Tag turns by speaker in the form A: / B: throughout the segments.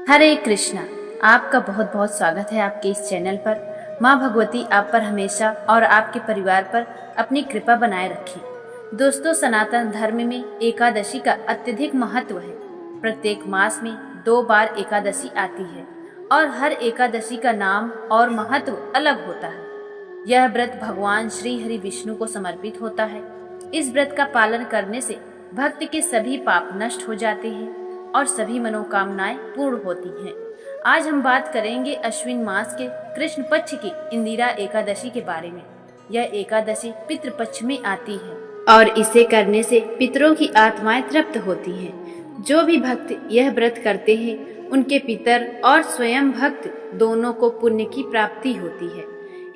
A: हरे कृष्णा। आपका बहुत बहुत स्वागत है आपके इस चैनल पर। माँ भगवती आप पर हमेशा और आपके परिवार पर अपनी कृपा बनाए रखें। दोस्तों, सनातन धर्म में एकादशी का अत्यधिक महत्व है। प्रत्येक मास में 2 बार एकादशी आती है और हर एकादशी का नाम और महत्व अलग होता है। यह व्रत भगवान श्री हरि विष्णु को समर्पित होता है। इस व्रत का पालन करने से भक्त के सभी पाप नष्ट हो जाते हैं और सभी मनोकामनाएं पूर्ण होती हैं। आज हम बात करेंगे अश्विन मास के कृष्ण पक्ष की इंदिरा एकादशी के बारे में। यह एकादशी पितृपक्ष में आती है और इसे करने से पितरों की आत्माएं तृप्त होती हैं। जो भी भक्त यह व्रत करते हैं उनके पितर और स्वयं भक्त दोनों को पुण्य की प्राप्ति होती है।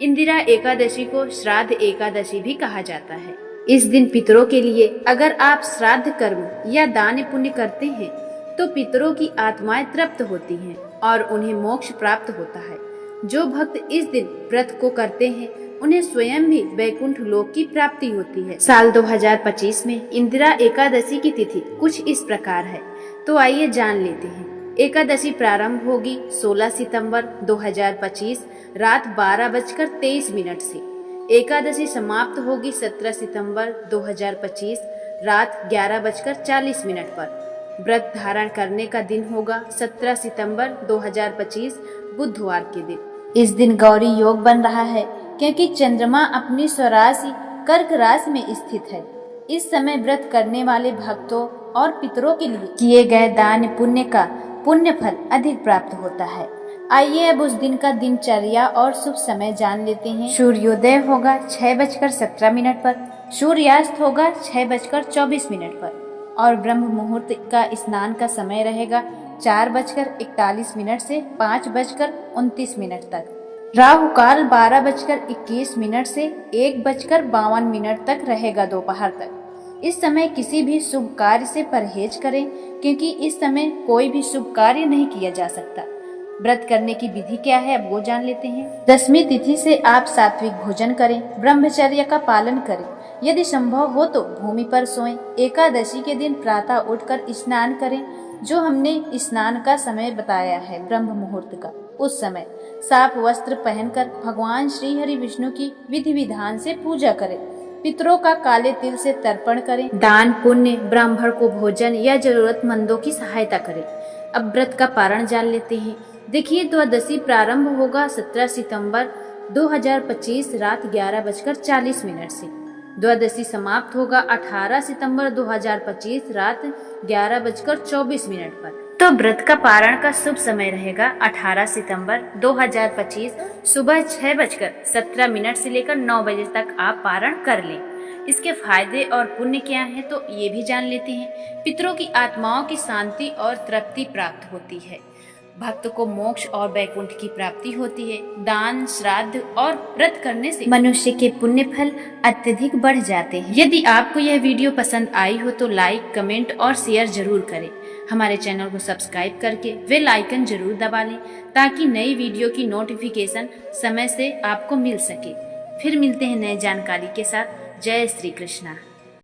A: इंदिरा एकादशी को श्राद्ध एकादशी भी कहा जाता है। इस दिन पितरों के लिए अगर आप श्राद्ध कर्म या दान पुण्य करते हैं तो पितरों की आत्माएं तृप्त होती हैं और उन्हें मोक्ष प्राप्त होता है। जो भक्त इस दिन व्रत को करते हैं उन्हें स्वयं भी वैकुंठ लोक की प्राप्ति होती है। साल 2025 में इंदिरा एकादशी की तिथि कुछ इस प्रकार है, तो आइए जान लेते हैं। एकादशी प्रारंभ होगी 16 सितंबर 2025 रात 12:23 से। एकादशी समाप्त होगी 17 सितंबर 2025 रात 11:40 पर। व्रत धारण करने का दिन होगा 17 सितंबर 2025 बुधवार के दिन। इस दिन गौरी योग बन रहा है क्योंकि चंद्रमा अपनी स्वराशि कर्क राशि में स्थित है। इस समय व्रत करने वाले भक्तों और पितरों के लिए किए गए दान पुण्य का पुण्य फल अधिक प्राप्त होता है। आइए अब उस दिन का दिनचर्या और शुभ समय जान लेते हैं। सूर्योदय होगा 6:17 पर, सूर्यास्त होगा 6:24 पर और ब्रह्म मुहूर्त का स्नान का समय रहेगा 4:41 से 5:29 तक। राहु काल 12:21 से 1:52 तक रहेगा दोपहर तक। इस समय किसी भी शुभ कार्य से परहेज करें क्योंकि इस समय कोई भी शुभ कार्य नहीं किया जा सकता। व्रत करने की विधि क्या है अब वो जान लेते हैं। दशमी तिथि से आप सात्विक भोजन करें, ब्रह्मचर्य का पालन करें, यदि संभव हो तो भूमि पर सोएं। एकादशी के दिन प्रातः उठकर स्नान करें। जो हमने स्नान का समय बताया है ब्रह्म मुहूर्त का, उस समय साफ वस्त्र पहनकर भगवान श्री हरि विष्णु की विधि विधान से पूजा करें। पितरों का काले तिल से तर्पण करें। दान पुण्य, ब्राह्मण को भोजन या जरूरतमंदों की सहायता करें। अब व्रत का पारण जान लेते हैं। देखिए, द्वादशी प्रारंभ होगा 17 सितंबर 2025 रात 11:40 से। द्वादशी समाप्त होगा 18 सितंबर 2025 रात 11:24 पर। तो व्रत का पारण का शुभ समय रहेगा 18 सितंबर 2025 सुबह 6:17 से लेकर 9 बजे तक आप पारण कर लें। इसके फायदे और पुण्य क्या है तो ये भी जान लेते हैं। पितरों की आत्माओं की शांति और तृप्ति प्राप्त होती है। भक्त को मोक्ष और वैकुंठ की प्राप्ति होती है। दान, श्राद्ध और व्रत करने से मनुष्य के पुण्य फल अत्यधिक बढ़ जाते हैं। यदि आपको यह वीडियो पसंद आई हो तो लाइक, कमेंट और शेयर जरूर करें। हमारे चैनल को सब्सक्राइब करके बेल आइकन जरूर दबा लें ताकि नई वीडियो की नोटिफिकेशन समय से आपको मिल सके। फिर मिलते हैं नए जानकारी के साथ। जय श्री कृष्णा।